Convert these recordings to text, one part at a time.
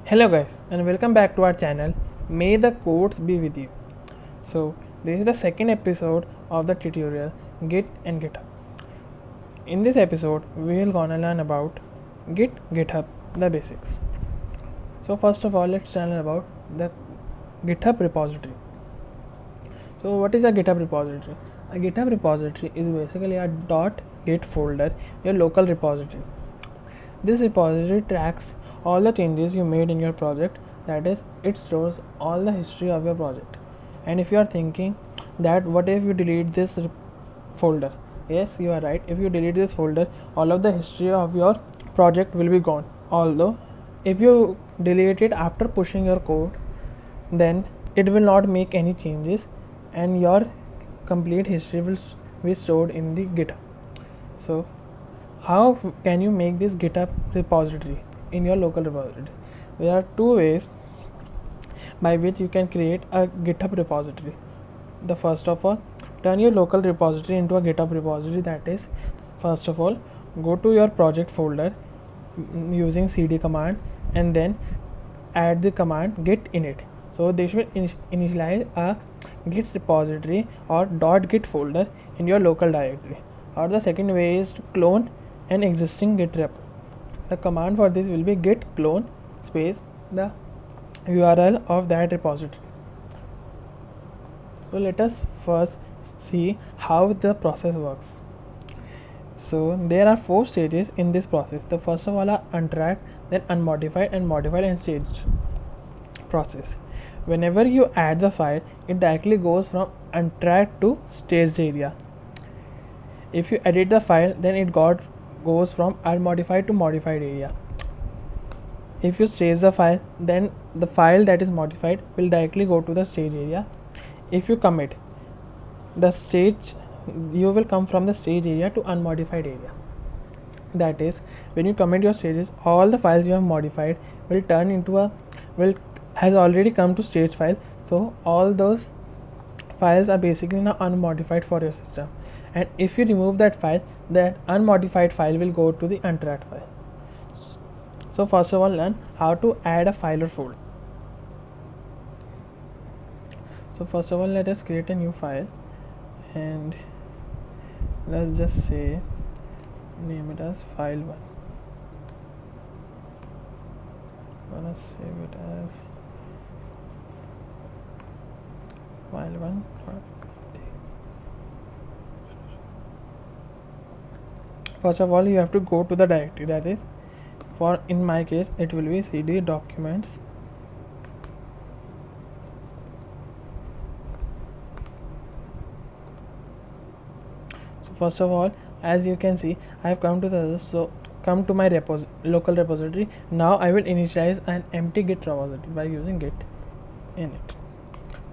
Hello guys and welcome back to our channel. May the codes be with you. So this is the second episode of the tutorial Git and GitHub. In this episode we will gonna learn about Git, GitHub, the basics. So first of all let's learn about the GitHub repository. So what is a GitHub repository? A GitHub repository is basically a .git folder, your local repository. This repository tracks all the changes you made in your project, that is, it stores all the history of your project. And if you are thinking that what if you delete this folder, yes, you are right. If you delete this folder, all of the history of your project will be gone. Although if you delete it after pushing your code, then it will not make any changes and your complete history will be stored in the GitHub. So how can you make this GitHub repository in your local repository? There are two ways by which you can create a GitHub repository. The first of all, turn your local repository into a GitHub repository. That is, first of all, go to your project folder using cd command and then add the command git init. So they should initialize a git repository or .git folder in your local directory. Or the second way is to clone an existing git repo. The command for this will be git clone space the URL of that repository. So let us first see how the process works. So there are 4 stages in this process. The first of all are untracked, then unmodified, and modified and staged process. Whenever you add the file, it directly goes from untracked to staged area. If you edit the file, then it goes from unmodified to modified area. If you stage the file, then the file that is modified will directly go to the stage area. If you commit the stage, you will come from the stage area to unmodified area. That is, when you commit your stages, all the files you have modified will turn into has already come to stage file. So all those files are basically now unmodified for your system. And if you remove that file, that unmodified file will go to the untracked file. So first of all, learn how to add a file or folder. So first of all, let us create a new file and let's just say name it as file1. I'm gonna save it as file1. First of all, you have to go to the directory, that is, for in my case it will be cd documents so first of all, as you can see, I have come to my local repository. Now I will initialize an empty git repository by using git init.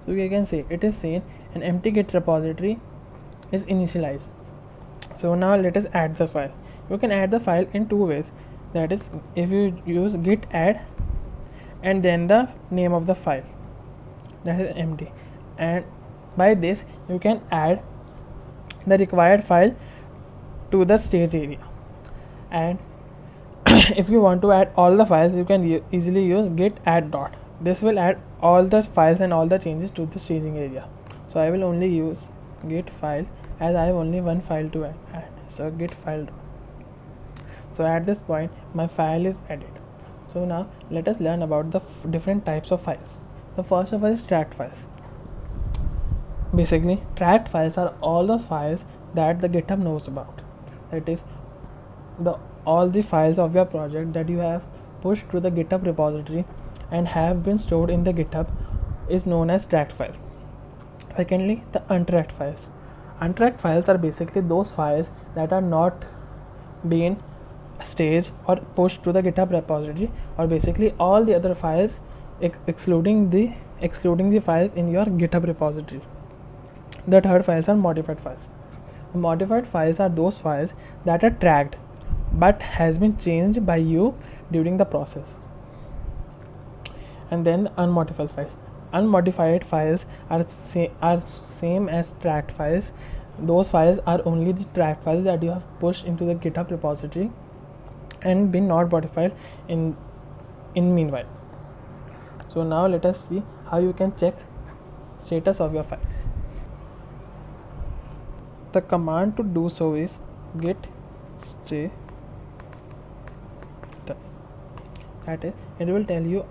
So you can see it is saying an empty git repository is initialized. So now let us add the file. You can add the file in 2 ways. That is, if you use git add and then the name of the file, that is empty, and by this you can add the required file to the stage area. And if you want to add all the files, you can easily use git add dot. This will add all the files and all the changes to the staging area. So I will only use git file as I have only one file to add. So git file dot. So at this point my file is added. So now let us learn about the different types of files. The first of all is tracked files. Basically, tracked files are all those files that the GitHub knows about. That is, all the files of your project that you have pushed to the GitHub repository and have been stored in the GitHub is known as tracked files. Secondly, the untracked files. Untracked files are basically those files that are not being staged or pushed to the GitHub repository, or basically all the other files excluding the files in your GitHub repository. The third files are modified files. The modified files are those files that are tracked but has been changed by you during the process. And then the unmodified files. Unmodified files are same as tracked files. Those files are only the tracked files that you have pushed into the GitHub repository and been not modified in meanwhile. So now let us see how you can check status of your files. The command to do so is git status. That is, it will tell you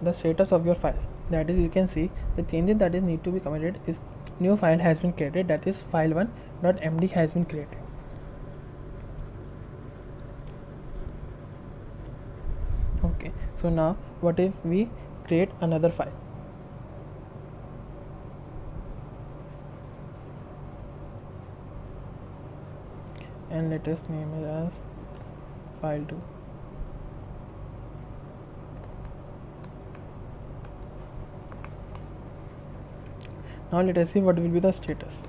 the status of your files. That is, you can see the changes that is need to be committed is new file has been created, that is file1.md has been created. Okay, so now what if we create another file? And let us name it as file2. Now let us see what will be the status.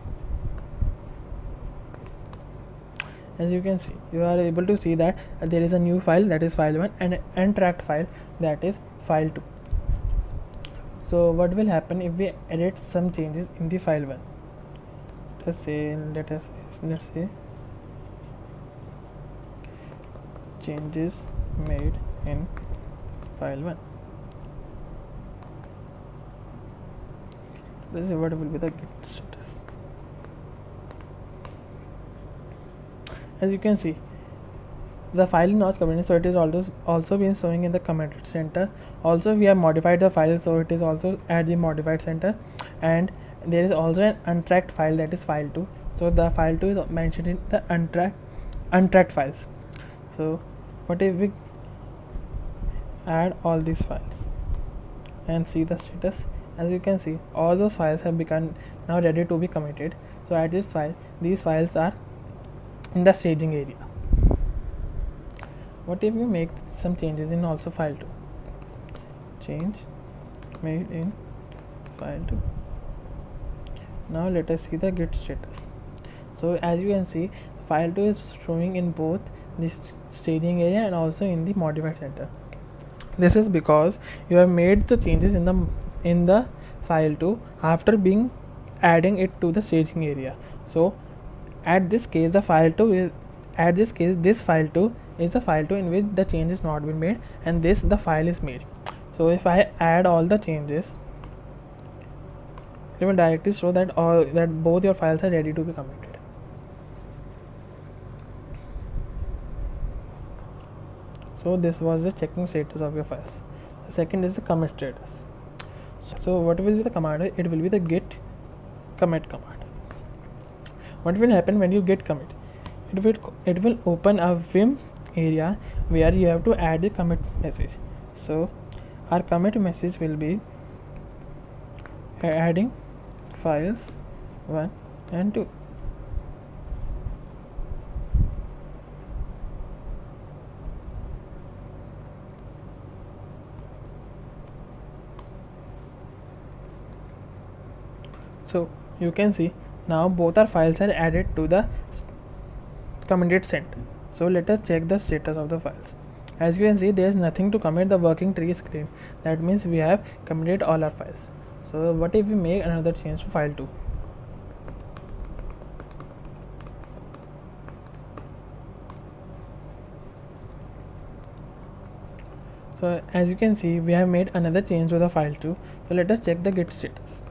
As you can see, you are able to see that there is a new file, that is file1, and an untracked file, that is file2. So what will happen if we edit some changes in the file1? Let's say changes made in file1. Let's see what will be the git status. As you can see, the file is not committed, so it is also been showing in the commit center. Also, we have modified the file, so it is also at the modified center, and there is also an untracked file, that is file2. So the file2 is mentioned in the untracked files. So what if we add all these files and see the status? As you can see, all those files have become now ready to be committed. So at this file, these files are in the staging area. What if we make some changes in also file2? Change made in file2. Now let us see the git status. So as you can see, file2 is showing in both this staging area and also in the modified center. This is because you have made the changes in the file2 after adding it to the staging area. So at this case, this file2 is the file2 in which the change is not been made, and the file is made. So if I add all the changes, it will directly show that both your files are ready to be committed. So this was the checking status of your files. The second is the commit status. So what will be the command? It will be the git commit command. What will happen when you git commit? It will open a Vim area where you have to add the commit message. So our commit message will be adding files 1 and 2. So you can see now both our files are added to the committed center. So let us check the status of the files. As you can see, there is nothing to commit. The working tree is clean. That means we have committed all our files. So what if we make another change to file2? So as you can see, we have made another change to the file2. So let us check the git status.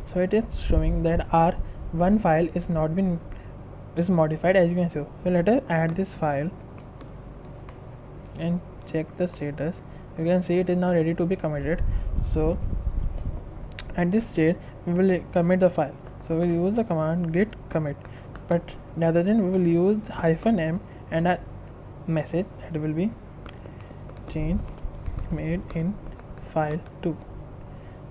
So it is showing that our one file is modified, as you can see. So let us add this file and check the status. You can see it is now ready to be committed. So at this stage we will commit the file. So we'll use the command git commit, but rather than we will use -m and a message that will be change made in file2.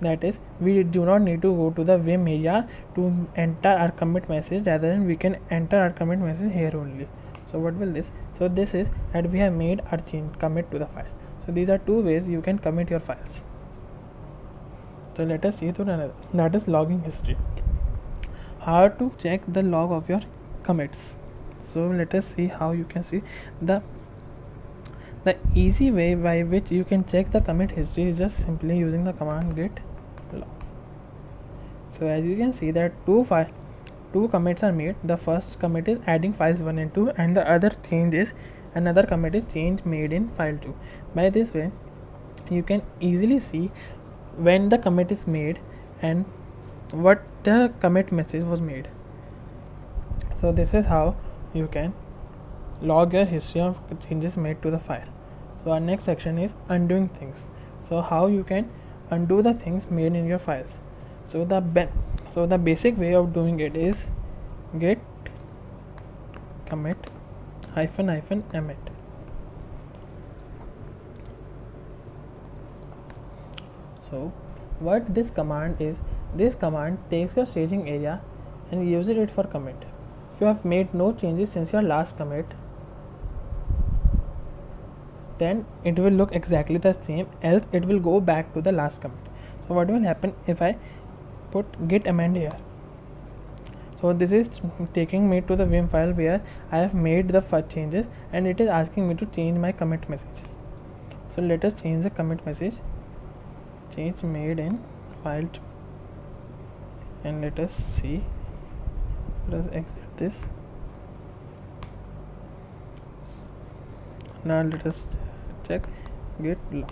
That is, we do not need to go to the Vim area to enter our commit message, rather than we can enter our commit message here only. So what will this? So this is that we have made our change commit to the file. So these are two ways you can commit your files. So let us see to another, that is logging history. How to check the log of your commits. So let us see how you can see the easy way by which you can check the commit history is just simply using the command git log. So as you can see that two commits are made. The first commit is adding files 1 and 2, and the other commit is change made in file2. By this way you can easily see when the commit is made and what the commit message was made. So this is how you can log your history of changes made to the file. So our next section is undoing things. So how you can undo the things made in your files. So the basic way of doing it is git commit -- emit. So what this command is, this command takes your staging area and uses it for commit. If you have made no changes since your last commit, then it will look exactly the same, else it will go back to the last commit. So what will happen if I put git amend here? So this is taking me to the vim file where I have made the changes, and it is asking me to change my commit message. So let us change the commit message, change made in file 2, and let us see. Let us exit this. Now let us check git log.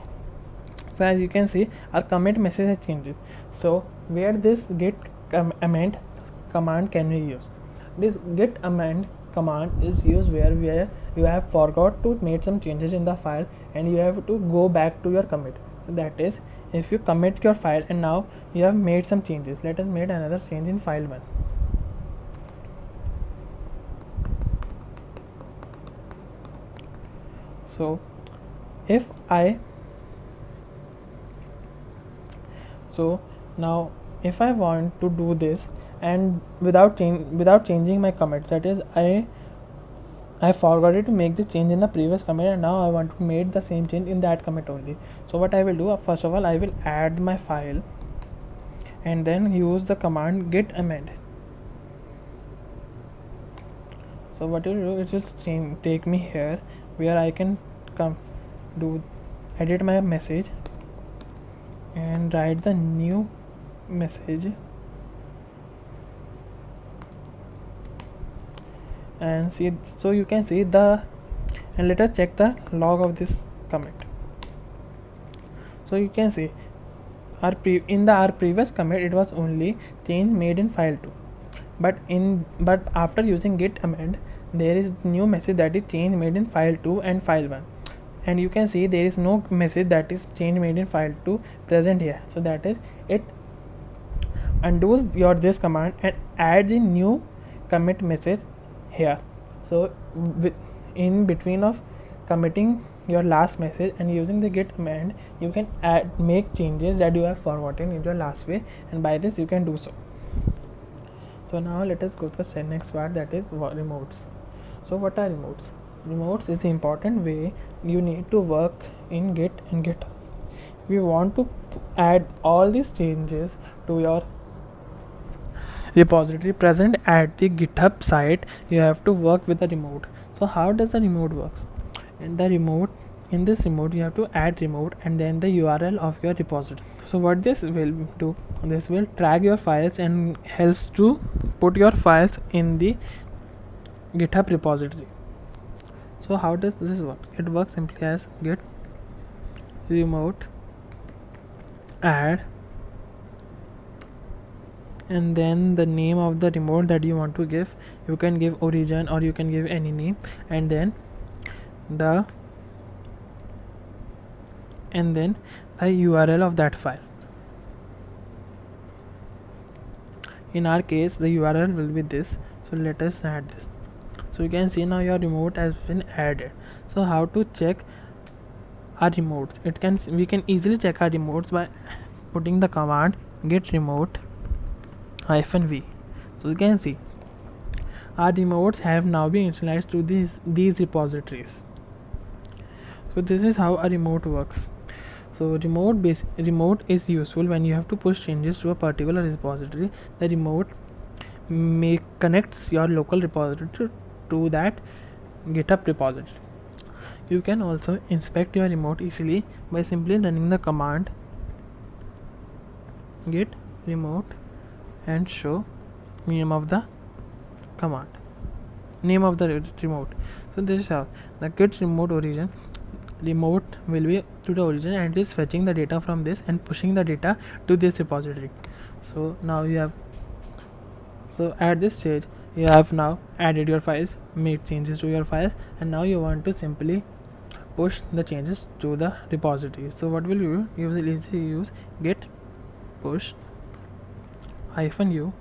So as you can see, our commit message has changed. So where this git amend command can we use? This git amend command is used where you have forgot to make some changes in the file and you have to go back to your commit. So that is, if you commit your file and now you have made some changes. Let us make another change in file 1. So now if I want to do this and without changing my commits, that is, I forgot to make the change in the previous commit and now I want to make the same change in that commit only. So what I will do, first of all I will add my file and then use the command git amend. So what it will do, it will take me here where I can edit my message and write the new message, and see. So you can see and let us check the log of this commit. So you can see our previous commit, it was only change made in file 2, but after using git amend, there is new message that is change made in file 2 and file 1, and you can see there is no message that is change made in file 2 present here. So that is, it undoes this command and add the new commit message here. So in between of committing your last message and using the git amend, you can make changes that you have forgotten in your last way, and by this you can do so. So now let us go to the next part, that is remotes. So what are remotes? Remotes is the important way you need to work in Git and GitHub. If you want to add all these changes to your repository present at the GitHub site, you have to work with the remote. So how does the remote works? In this remote you have to add remote and then the URL of your repository. So what this will do, this will track your files and helps to put your files in the GitHub repository. So how does this work? It works simply as git remote add and then the name of the remote that you want to give. You can give origin or you can give any name, and then the URL of that file. In our case the URL will be this, so let us add this. So you can see now your remote has been added. So how to check our remotes? We can easily check our remotes by putting the command git remote -v. So you can see our remotes have now been initialized to these repositories. So this is how a remote works. So remote is useful when you have to push changes to a particular repository. The remote connects your local repository to that GitHub repository. You can also inspect your remote easily by simply running the command git remote and show name of the remote. So this is how the git remote origin. remote will be to the origin, and it is fetching the data from this and pushing the data to this repository. So now you have, so at this stage you have now added your files, made changes to your files, and now you want to simply push the changes to the repository. So what will you do? You will easily use git push -u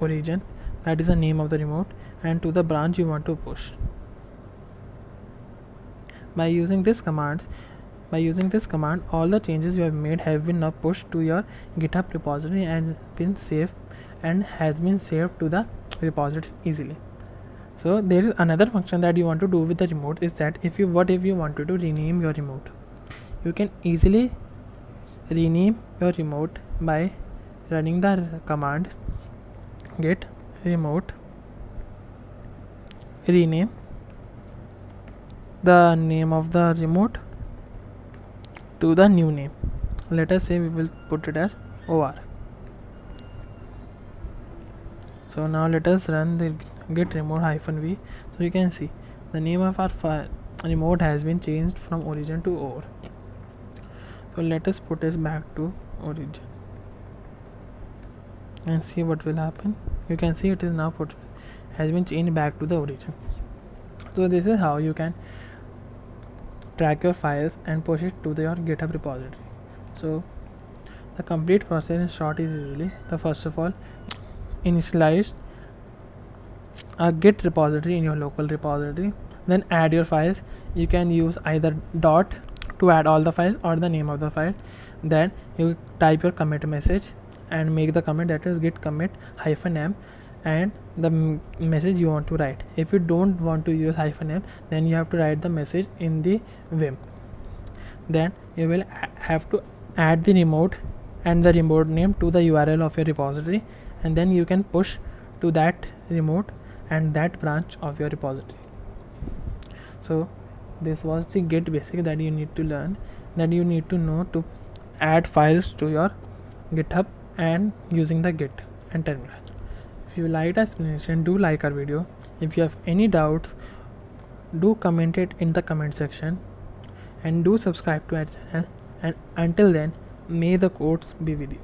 origin, that is the name of the remote, and to the branch you want to push. By using this command, all the changes you have made have been now pushed to your GitHub repository and been saved, and has been saved to the repository easily. So there is another function that you want to do with the remote, is that if you wanted to rename your remote, you can easily rename your remote by running the command git remote rename the name of the remote to the new name. Let us say we will put it as OR. So now let us run the git remote -v. So you can see the name of our file remote has been changed from origin to OR. So let us put this back to origin and see what will happen. You can see it is now has been changed back to the origin. So this is how you can track your files and push it to your GitHub repository. So the complete process in short is easily, the first of all, initialize a git repository in your local repository, then add your files. You can use either dot to add all the files or the name of the file. Then you type your commit message and make the commit, that is git commit -m, and the message you want to write. If you don't want to use -m, then you have to write the message in the vim. Then you will have to add the remote and the remote name to the URL of your repository, and then you can push to that remote and that branch of your repository. So this was the git basic that you need to learn, that you need to know to add files to your GitHub and using the git and terminal. If you liked the explanation, do like our video. If you have any doubts, do comment it in the comment section, and do subscribe to our channel. And until then, may the codes be with you.